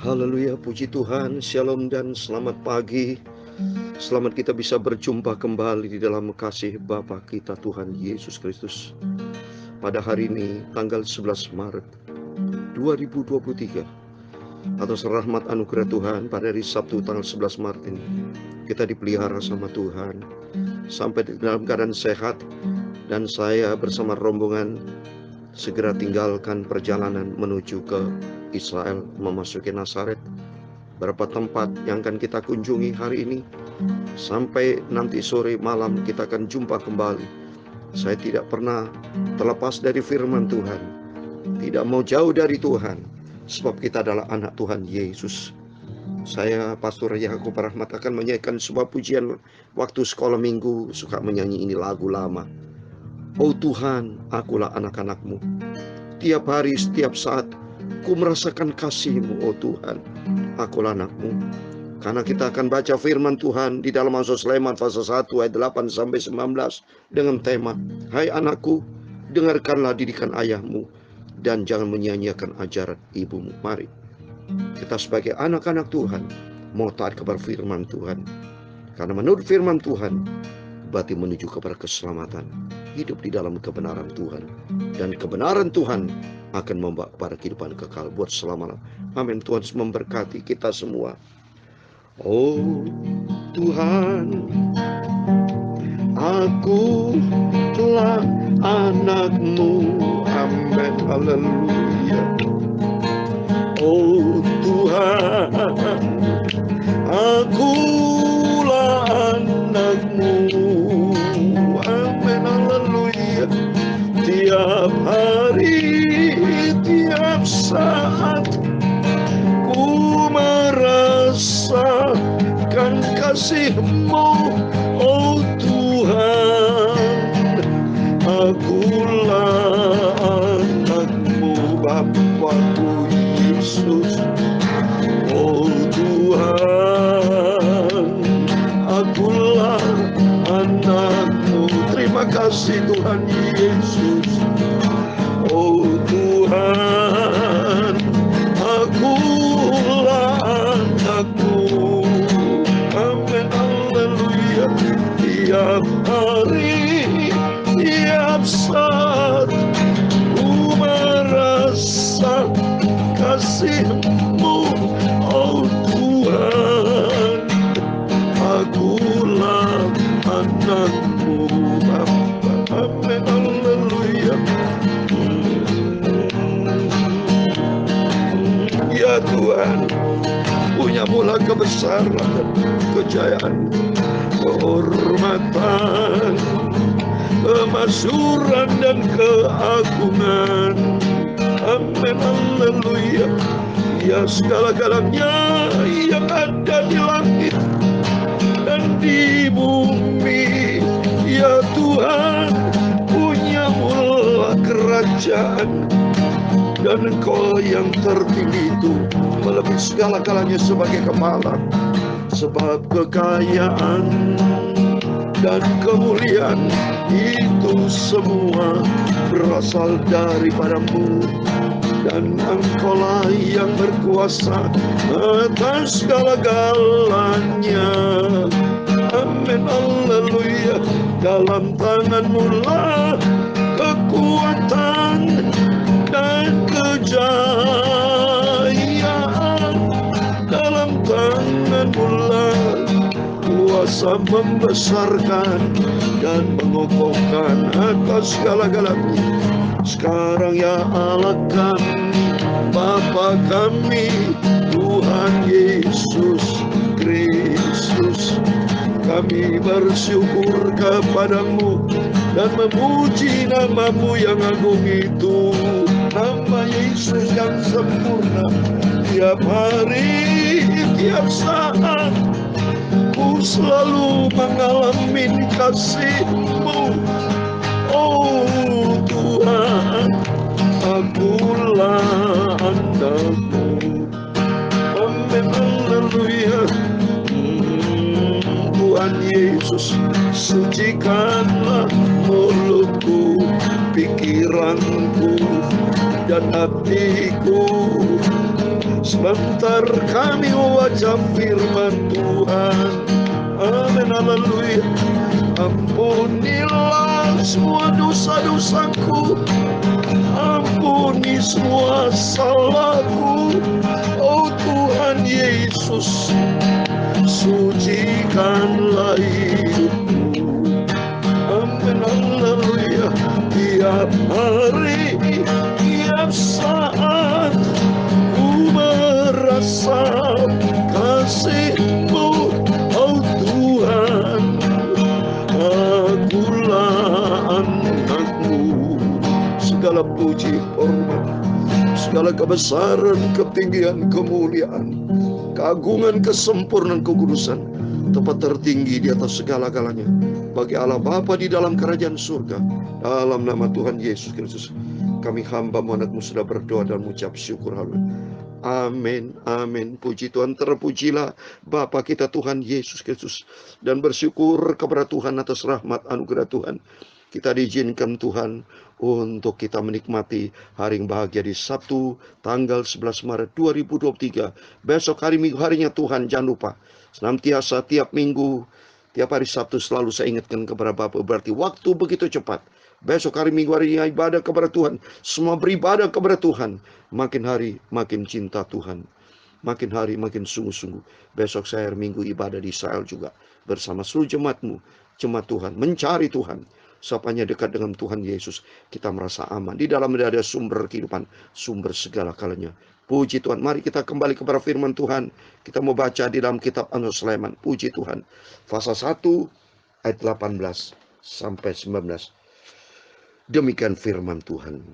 Haleluya, puji Tuhan, shalom dan selamat pagi. Selamat kita bisa berjumpa kembali di dalam kasih Bapa kita Tuhan Yesus Kristus. Pada hari ini, tanggal 11 Maret 2023, atas rahmat anugerah Tuhan, pada hari Sabtu tanggal 11 Maret ini, kita dipelihara sama Tuhan sampai dalam keadaan sehat. Dan saya bersama rombongan segera tinggalkan perjalanan menuju ke Israel, memasuki Nazaret. Berapa tempat yang akan kita kunjungi hari ini, sampai nanti sore malam kita akan jumpa kembali. Saya tidak pernah terlepas dari firman Tuhan, tidak mau jauh dari Tuhan, sebab kita adalah anak Tuhan Yesus. Saya, Pastor Yakub Rahmat, akan menyanyikan sebuah pujian waktu sekolah minggu, suka menyanyi ini lagu lama. Oh Tuhan, akulah anak-anak-Mu. Tiap hari, setiap saat, ku merasakan kasih-Mu, oh Tuhan, akulah anak-Mu. Karena kita akan baca firman Tuhan di dalam Mazmur Sulaiman pasal 1 ayat 8 sampai 19 dengan tema, hai anakku, dengarkanlah didikan ayahmu dan jangan menyia-nyiakan ajaran ibumu. Mari kita sebagai anak-anak Tuhan mau taat kepada firman Tuhan. Karena menurut firman Tuhan, berarti menuju kepada keselamatan, hidup di dalam kebenaran Tuhan, dan kebenaran Tuhan akan membawa kepada kehidupan kekal buat selamanya. Amin. Tuhan memberkati kita semua. Oh Tuhan, aku telah anak-Mu. Amin. Haleluya. Oh Tuhan, akulah anak-Mu. Amin. Haleluya. Tiap hari, tiap saat, ku merasakan kasih-Mu, oh Tuhan. Akulah anak-Mu, Bapa-Ku Yesus. Oh Tuhan, akulah anak-Mu. Terima kasih Tuhan Yesus. Oh Tuhan, akulah anak-Mu. Amin. Haleluya. Tiap hari, tiap saat, ku merasa kasih-Mu, oh Tuhan. Akulah anak-Mu, Bapa. Amin. Haleluya. Ya Tuhan, punya mula kebesaran dan kejayaan, kehormatan, kemasyhuran dan keagungan. Amin. Haleluya. Ya segala-galanya yang ada di langit dan di bumi, ya Tuhan, punya mula kerajaan. Dan Engkau yang tertinggi itu melebihi segala-galanya sebagai kepala. Sebab kekayaan dan kemuliaan itu semua berasal daripada-Mu. Dan Engkaulah yang berkuasa atas segala-galanya. Amin. Haleluya. Dalam tangan-Mu lah kekuatan dan kejayaan. Dalam tangan-Mu lah kuasa membesarkan dan mengokohkan atas segala-galanya. Sekarang ya Allah kami, Bapa kami, Tuhan Yesus Kristus, kami bersyukur kepada-Mu dan memuji nama-Mu yang agung itu. Nama Yesus yang sempurna. Tiap hari, tiap saat, ku selalu mengalami kasih-Mu, oh Tuhan. Akulah anak-Mu. Amin. Haleluya. Tuhan Yesus, sucikanlah mulutku, pikiranku dan hatiku, Sebentar kami membaca firman Tuhan. Amin, haleluya. Ampunilah semua dosa-dosaku, ampuni semua salahku, oh Tuhan Yesus, sucikanlah hidupku. Amin, haleluya. Tiap hari, tiap saat ku merasa kasih-Mu, oh Tuhan. Akulah anak-Mu. Segala puji, hormat, segala kebesaran, ketinggian, kemuliaan, keagungan, kesempurnaan, kekudusan tempat tertinggi di atas segala-galanya bagi Allah Bapa di dalam kerajaan surga. Dalam nama Tuhan Yesus Kristus, kami hamba-Mu, anak-Mu sudah berdoa dan mengucap syukur. Haleluya. Amin, amin. Puji Tuhan, terpujilah Bapa kita Tuhan Yesus Kristus. Dan bersyukur kepada Tuhan atas rahmat anugerah Tuhan. Kita diizinkan Tuhan untuk kita menikmati hari yang bahagia di Sabtu tanggal 11 Maret 2023. Besok hari Minggu, harinya Tuhan. Jangan lupa, senantiasa tiap minggu, tiap hari Sabtu selalu saya ingatkan kepada Bapak, berarti waktu begitu cepat. Besok hari Minggu, harinya ibadah kepada Tuhan. Semua beribadah kepada Tuhan. Makin hari makin cinta Tuhan, makin hari makin sungguh-sungguh. Besok saya hari Minggu ibadah di Israel juga bersama seluruh jemaat-Mu, jemaat Tuhan, mencari Tuhan. Sapanya dekat dengan Tuhan Yesus, kita merasa aman. Di dalamnya ada sumber kehidupan, sumber segala kalanya. Puji Tuhan. Mari kita kembali kepada firman Tuhan. Kita mau baca di dalam kitab Amos Sulaiman. Puji Tuhan. Pasal 1 ayat 18 sampai 19. Demikian firman Tuhan.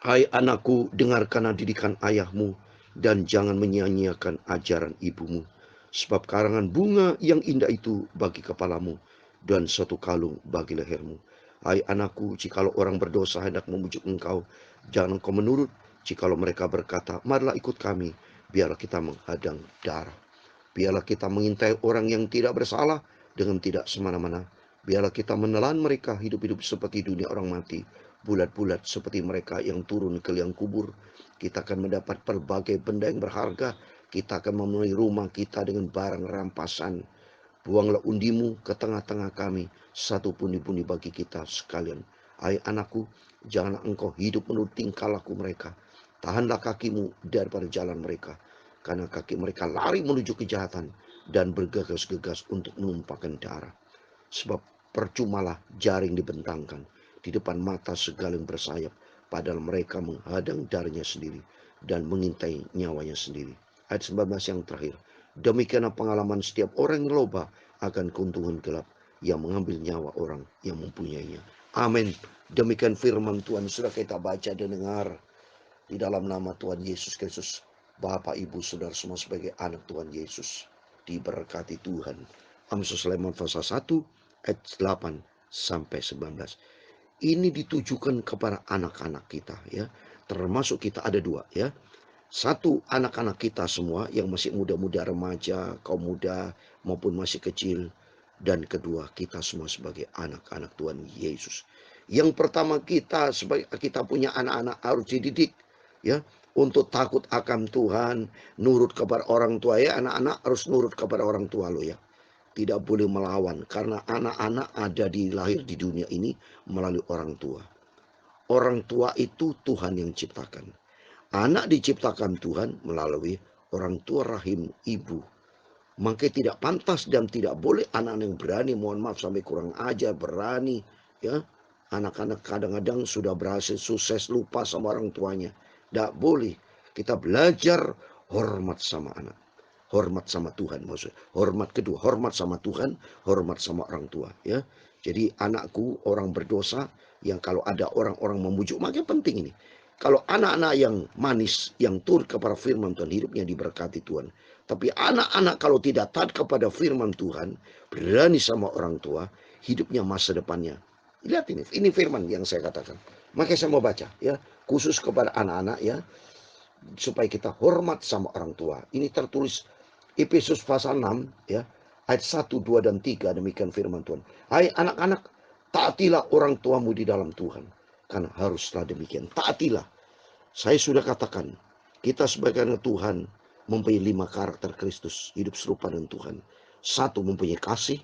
Hai anakku, dengarkanlah didikan ayahmu, dan jangan menyia-nyiakan ajaran ibumu. Sebab karangan bunga yang indah itu bagi kepalamu, dan satu kalung bagi lehermu. Hai anakku, jikalau orang berdosa hendak memujuk engkau, jangan engkau menurut. Jikalau mereka berkata, marilah ikut kami, biarlah kita menghadang darah. Biarlah kita mengintai orang yang tidak bersalah dengan tidak semena-mena. Biarlah kita menelan mereka hidup-hidup seperti dunia orang mati, bulat-bulat seperti mereka yang turun ke liang kubur. Kita akan mendapat berbagai benda yang berharga. Kita akan memenuhi rumah kita dengan barang rampasan. Buanglah undimu ke tengah-tengah kami, satu pundi-pundi bagi kita sekalian. Hai anakku, janganlah engkau hidup menurut tingkah laku mereka. Tahanlah kakimu daripada jalan mereka, karena kaki mereka lari menuju kejahatan dan bergegas-gegas untuk menumpahkan darah. Sebab percumalah jaring dibentangkan di depan mata segala yang bersayap, padahal mereka menghadang darahnya sendiri dan mengintai nyawanya sendiri. Ayat 19 yang terakhir. Demikianlah pengalaman setiap orang yang loba akan keuntungan gelap, yang mengambil nyawa orang yang mempunyainya. Amin. Demikian firman Tuhan. Sudah kita baca dan dengar di dalam nama Tuhan Yesus Kristus. Bapak, Ibu, Saudara semua sebagai anak Tuhan Yesus, diberkati Tuhan. Amos Sulaiman pasal 1 ayat 8 sampai 19. Ini ditujukan kepada anak-anak kita, ya. Termasuk kita ada dua, ya. Satu, anak-anak kita semua yang masih muda-muda, remaja, kaum muda maupun masih kecil. Dan kedua, kita semua sebagai anak-anak Tuhan Yesus. Yang pertama, kita sebagai kita punya anak-anak harus dididik, ya, untuk takut akan Tuhan, nurut kepada orang tua, ya. Anak-anak harus nurut kepada orang tua lo, ya. Tidak boleh melawan, karena anak-anak ada lahir di dunia ini melalui orang tua. Orang tua itu Tuhan yang ciptakan. Anak diciptakan Tuhan melalui orang tua rahim ibu. Maka tidak pantas dan tidak boleh anak-anak yang berani, mohon maaf sampai kurang ajar, berani, ya. Anak-anak kadang-kadang sudah berhasil sukses lupa sama orang tuanya. Tidak boleh. Kita belajar hormat sama anak. Hormat sama Tuhan maksudnya. Hormat kedua, hormat sama Tuhan, hormat sama orang tua, ya. Jadi anakku orang berdosa yang kalau ada orang-orang memujuk, makanya penting ini. Kalau anak-anak yang manis, yang turut kepada firman Tuhan, hidupnya diberkati Tuhan. Tapi anak-anak kalau tidak taat kepada firman Tuhan, berani sama orang tua, hidupnya masa depannya. Lihat ini firman yang saya katakan. Makanya saya mau baca, ya, khusus kepada anak-anak, ya, supaya kita hormat sama orang tua. Ini tertulis Efesus pasal 6, ya, ayat 1, 2, dan 3, demikian firman Tuhan. Hai anak-anak, taatilah orang tuamu di dalam Tuhan. Karena haruslah demikian. Taatilah. Saya sudah katakan, Kita sebagai anak Tuhan mempunyai 5 karakter Kristus, hidup serupa dengan Tuhan. 1, mempunyai kasih,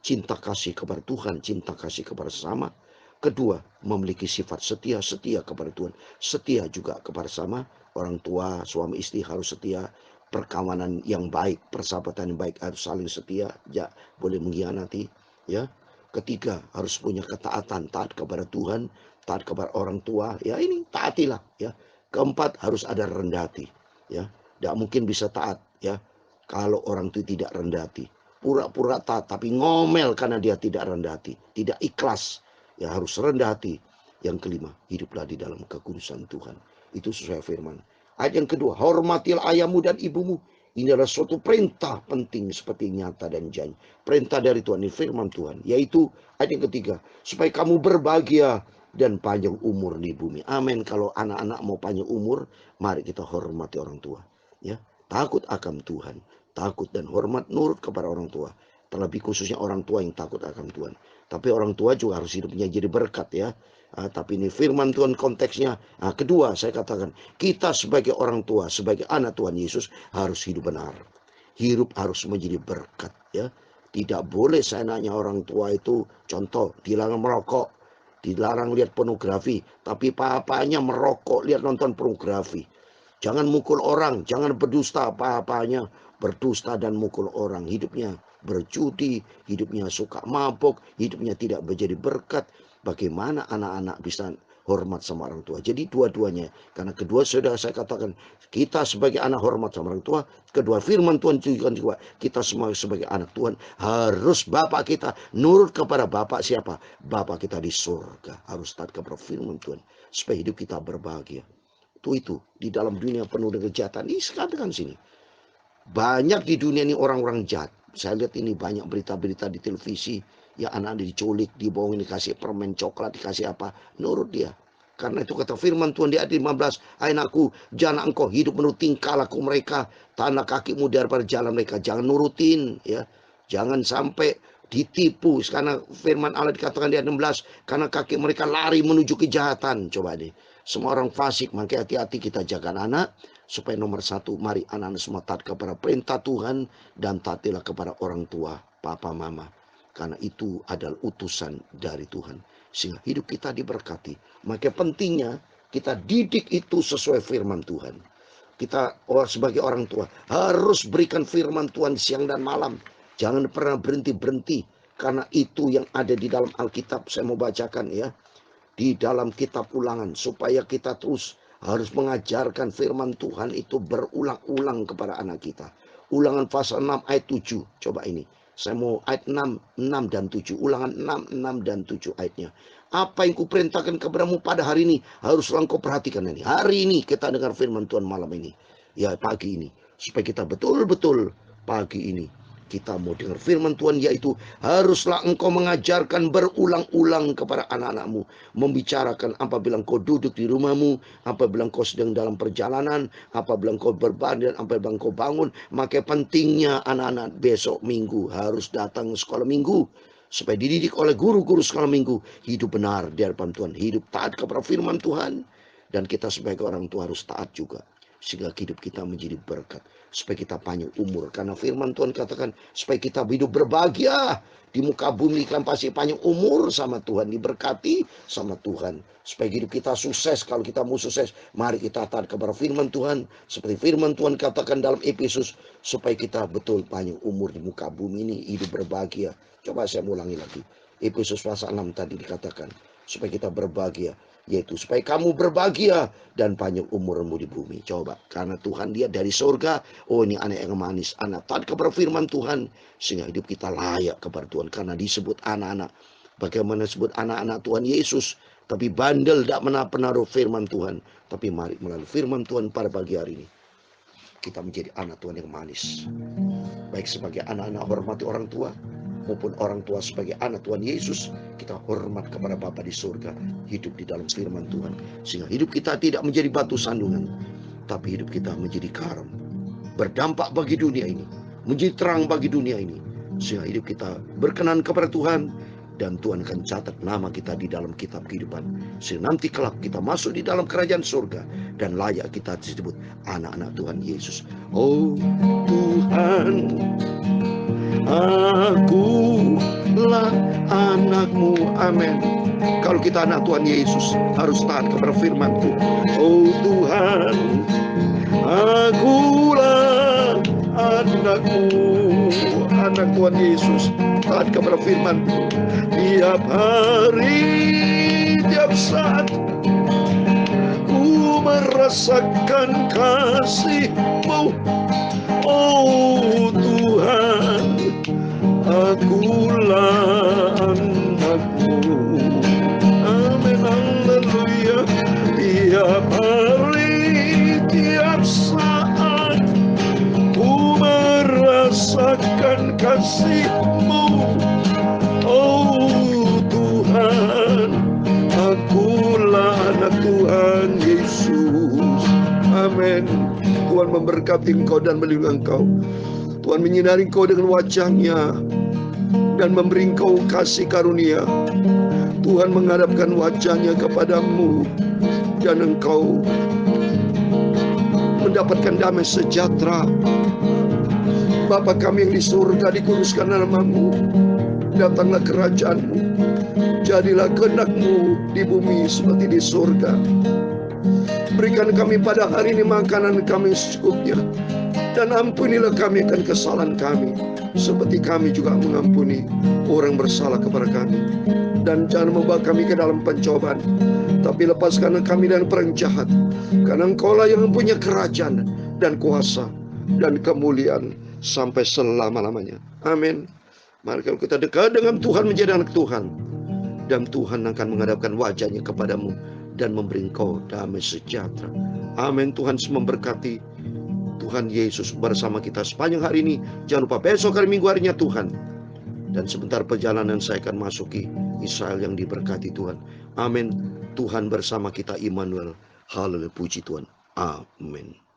cinta kasih kepada Tuhan, cinta kasih kepada sesama. Kedua, memiliki sifat setia, setia kepada Tuhan, setia juga kepada sesama. Orang tua, suami istri harus setia, perkawanan yang baik, persahabatan yang baik harus saling setia, ya boleh mengkhianati, ya. Ketiga, harus punya ketaatan, taat kepada Tuhan, taat kepada orang tua, ya ini taatilah, ya. Keempat, harus ada rendah hati, ya. Tidak mungkin bisa taat, ya, kalau orang itu tidak rendah hati. Pura-pura taat tapi ngomel karena dia tidak rendah hati, tidak ikhlas, ya harus rendah hati. Yang kelima, hiduplah di dalam kekudusan Tuhan. Itu sesuai firman. Ayat yang kedua, hormatilah ayahmu dan ibumu. Ini adalah suatu perintah penting seperti nyata dan janji. Perintah dari Tuhan, ini firman Tuhan. Yaitu ayat yang ketiga, supaya kamu berbahagia dan panjang umur di bumi. Amin. Kalau anak-anak mau panjang umur, mari kita hormati orang tua. Ya, takut akan Tuhan, takut dan hormat nurut kepada orang tua. Terlebih khususnya orang tua yang takut akan Tuhan. Tapi orang tua juga harus hidupnya jadi berkat, ya. Tapi ini firman Tuhan konteksnya. Kedua, saya katakan, kita sebagai orang tua, sebagai anak Tuhan Yesus harus hidup benar. Hidup harus menjadi berkat, ya. Tidak boleh saya nanya orang tua itu, contoh, dilarang merokok, dilarang lihat pornografi, tapi papanya merokok, lihat nonton pornografi. Jangan mukul orang, jangan berdusta, apa-apanya berdusta dan mukul orang. Hidupnya berjudi, hidupnya suka mabuk, hidupnya tidak menjadi berkat. Bagaimana anak-anak bisa hormat sama orang tua? Jadi dua-duanya. Karena kedua sudah saya katakan, kita sebagai anak hormat sama orang tua. Kedua, firman Tuhan juga kita semua sebagai anak Tuhan harus Bapak kita nurut kepada Bapak siapa? Bapak kita di surga. Harus taat kepada firman Tuhan supaya hidup kita berbahagia. Itu di dalam dunia penuh dengan kejahatan. Ini katakan sini, banyak di dunia ini orang-orang jahat. Saya lihat ini banyak berita-berita di televisi, ya anak-anak diculik, dibohongin, dikasih permen coklat, dikasih apa, nurut dia. Karena itu kata firman Tuhan di ayat 15, hai anakku, jangan engkau hidup menurut tingkah laku mereka, tanah kakimu daripada jalan mereka. Jangan nurutin, ya. Jangan sampai ditipu. Karena firman Allah dikatakan di ayat 16, karena kaki mereka lari menuju kejahatan. Coba deh. Semua orang fasik, makanya hati-hati kita jaga anak. Supaya nomor satu, mari anak-anak semua taat kepada perintah Tuhan. Dan taatilah kepada orang tua, papa, mama. Karena itu adalah utusan dari Tuhan. Sehingga hidup kita diberkati. Maka pentingnya kita didik itu sesuai firman Tuhan. Kita sebagai orang tua harus berikan firman Tuhan siang dan malam. Jangan pernah berhenti-berhenti. Karena itu yang ada di dalam Alkitab. Saya mau bacakan, ya. Di dalam kitab Ulangan, supaya kita terus harus mengajarkan firman Tuhan itu berulang-ulang kepada anak kita. Ulangan pasal 6 ayat 7. Coba ini. Saya mau ayat 6 dan 7. Ulangan 6 dan 7 ayatnya. Apa yang kuperintahkan kepadamu pada hari ini, haruslah engkau perhatikan ini. Hari ini kita dengar firman Tuhan malam ini. Ya, pagi ini. Supaya kita betul-betul pagi ini kita mau dengar firman Tuhan, yaitu haruslah engkau mengajarkan berulang-ulang kepada anak-anakmu. Membicarakan apabila engkau duduk di rumahmu, apabila engkau sedang dalam perjalanan, apabila engkau berbadan, apabila engkau bangun. Maka pentingnya anak-anak besok minggu harus datang sekolah minggu. Supaya dididik oleh guru-guru sekolah minggu. Hidup benar di hadapan Tuhan. Hidup taat kepada firman Tuhan. Dan kita sebagai orang tua harus taat juga. Sehingga hidup kita menjadi berkat. Supaya kita panjang umur. Karena firman Tuhan katakan, supaya kita hidup berbahagia di muka bumi, kan pasti panjang umur sama Tuhan, diberkati sama Tuhan. Supaya hidup kita sukses. Kalau kita mau sukses, mari kita taat kepada firman Tuhan. Seperti firman Tuhan katakan dalam Efesus, supaya kita betul panjang umur di muka bumi ini, hidup berbahagia. Coba saya ulangi lagi. Efesus pasal 6 tadi dikatakan, supaya kita berbahagia. Yaitu supaya kamu berbahagia dan panjang umurmu di bumi. Coba, karena Tuhan dia dari surga. Oh, ini anak yang manis, anak taat kepada firman Tuhan. Sehingga hidup kita layak kepada Tuhan. Karena disebut anak-anak. Bagaimana disebut anak-anak Tuhan Yesus. Tapi bandel tidak menaruh firman Tuhan. Tapi mari melalui firman Tuhan pada pagi hari ini, kita menjadi anak Tuhan yang manis. Baik sebagai anak-anak hormati orang tua, maupun orang tua sebagai anak Tuhan Yesus, kita hormat kepada Bapa di surga, hidup di dalam firman Tuhan, sehingga hidup kita tidak menjadi batu sandungan, tapi hidup kita menjadi garam, berdampak bagi dunia ini, menjadi terang bagi dunia ini, sehingga hidup kita berkenan kepada Tuhan, Dan Tuhan akan catat nama kita di dalam kitab kehidupan. Sehingga nanti kelak kita masuk di dalam kerajaan surga. Dan layak kita disebut anak-anak Tuhan Yesus. Oh Tuhan, akulah anakmu. Amin. Kalau kita anak Tuhan Yesus, harus taat kepada firman-Mu. Oh Tuhan, akulah anakmu, anak Tuhan Yesus, taat kepada firman-Mu. Tiap hari, tiap saat, ku merasakan kasih-Mu. Oh Tuhan, akulah anakmu. Amin, haleluya. Tiap hari, tiap saat, ku merasakan kasih-Mu. Oh Tuhan, akulah anak Tuhan Yesus. Amin. Tuhan memberkati engkau dan melindungi engkau. Tuhan menyinari engkau dengan wajah-Nya dan memberi engkau kasih karunia. Tuhan menghadapkan wajah-Nya kepadamu dan engkau mendapatkan damai sejahtera. Bapa kami yang di surga, dikuduskan nama-Mu. Datanglah kerajaan-Mu. Jadilah kehendak-Mu di bumi seperti di surga. Berikan kami pada hari ini makanan kami secukupnya. Dan ampunilah kami akan kesalahan kami, seperti kami juga mengampuni orang bersalah kepada kami. Dan jangan membawa kami ke dalam pencobaan, tapi lepaskan kami dari perang jahat. Karena Engkau-lah yang mempunyai kerajaan dan kuasa dan kemuliaan sampai selama-lamanya. Amin. Mari kita dekat dengan Tuhan, menjadi anak Tuhan, dan Tuhan akan menghadapkan wajah-Nya kepadamu dan memberi engkau damai sejahtera. Amin. Tuhan memberkati. Tuhan Yesus bersama kita sepanjang hari ini. Jangan lupa besok hari Minggu, harinya Tuhan. Dan sebentar perjalanan saya akan masuki Israel yang diberkati Tuhan. Amin. Tuhan bersama kita, Immanuel. Haleluya, puji Tuhan. Amin.